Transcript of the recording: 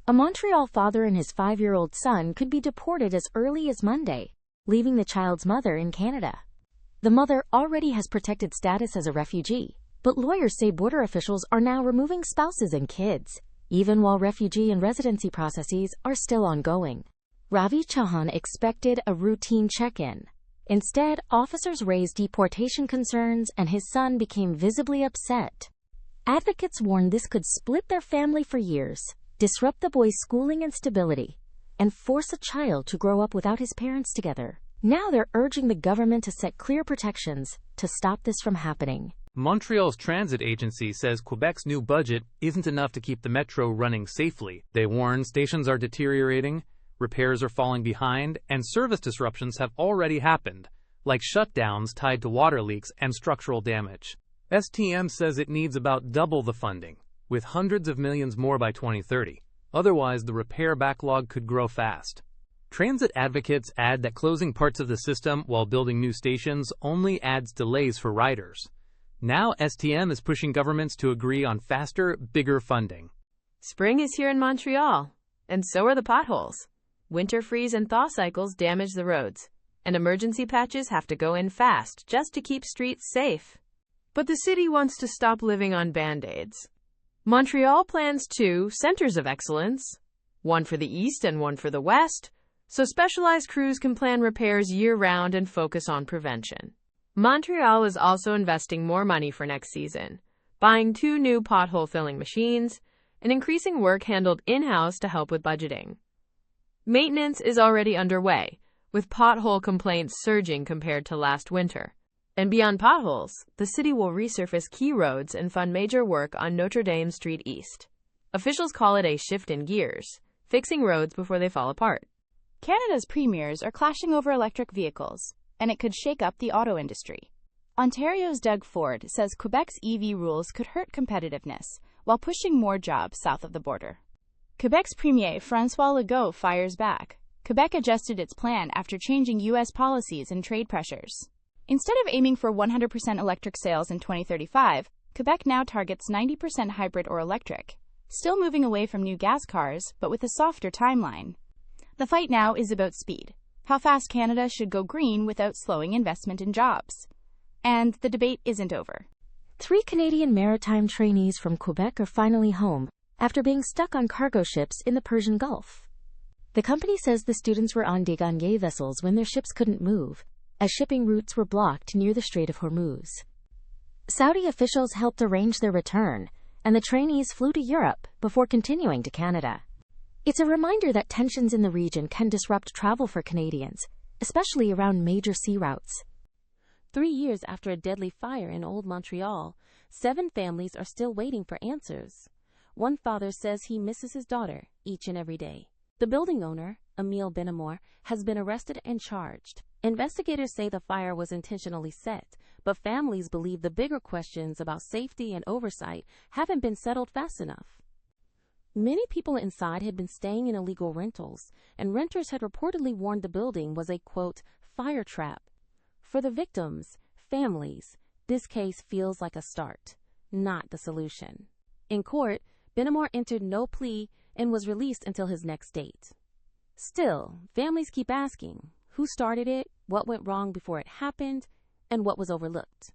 A Montreal father and his 5-year-old son could be deported as early as Monday, leaving the child's mother in Canada. The mother already has protected status as a refugee, but lawyers say border officials are now removing spouses and kids, even while refugee and residency processes are still ongoing. Ravi Chauhan expected a routine check-in. Instead, officers raised deportation concerns and his son became visibly upset. Advocates warn this could split their family for years, disrupt the boy's schooling and stability, and force a child to grow up without his parents together. Now they're urging the government to set clear protections to stop this from happening. Montreal's transit agency says Quebec's new budget isn't enough to keep the metro running safely. They warn stations are deteriorating, repairs are falling behind, and service disruptions have already happened, like shutdowns tied to water leaks and structural damage. STM says it needs about double the funding, with hundreds of millions more by 2030. Otherwise, the repair backlog could grow fast. Transit advocates add that closing parts of the system while building new stations only adds delays for riders. Now STM is pushing governments to agree on faster, bigger funding. Spring is here in Montreal, and so are the potholes. Winter freeze and thaw cycles damage the roads, and emergency patches have to go in fast just to keep streets safe. But the city wants to stop living on Band-Aids. Montreal plans 2 centers of excellence, one for the east and one for the west, so specialized crews can plan repairs year-round and focus on prevention. Montreal is also investing more money for next season, buying 2 new pothole-filling machines, and increasing work handled in-house to help with budgeting. Maintenance is already underway, with pothole complaints surging compared to last winter. And beyond potholes, the city will resurface key roads and fund major work on Notre Dame Street East. Officials call it a shift in gears, fixing roads before they fall apart. Canada's premiers are clashing over electric vehicles, and it could shake up the auto industry. Ontario's Doug Ford says Quebec's EV rules could hurt competitiveness while pushing more jobs south of the border. Quebec's Premier François Legault fires back. Quebec adjusted its plan after changing U.S. policies and trade pressures. Instead of aiming for 100% electric sales in 2035, Quebec now targets 90% hybrid or electric, still moving away from new gas cars, but with a softer timeline. The fight now is about speed. How fast Canada should go green without slowing investment in jobs. And the debate isn't over. 3 Canadian maritime trainees from Quebec are finally home after being stuck on cargo ships in the Persian Gulf. The company says the students were on dégagné vessels when their ships couldn't move, as shipping routes were blocked near the Strait of Hormuz. Saudi officials helped arrange their return, and the trainees flew to Europe before continuing to Canada. It's a reminder that tensions in the region can disrupt travel for Canadians, especially around major sea routes. 3 years after a deadly fire in Old Montreal, 7 families are still waiting for answers. One father says he misses his daughter each and every day. The building owner, Emile Benamor, has been arrested and charged. Investigators say the fire was intentionally set, but families believe the bigger questions about safety and oversight haven't been settled fast enough. Many people inside had been staying in illegal rentals, and renters had reportedly warned the building was a, quote, fire trap. For the victims, families, this case feels like a start, not the solution. In court, Benamor entered no plea and was released until his next date. Still, families keep asking, who started it, what went wrong before it happened, and what was overlooked.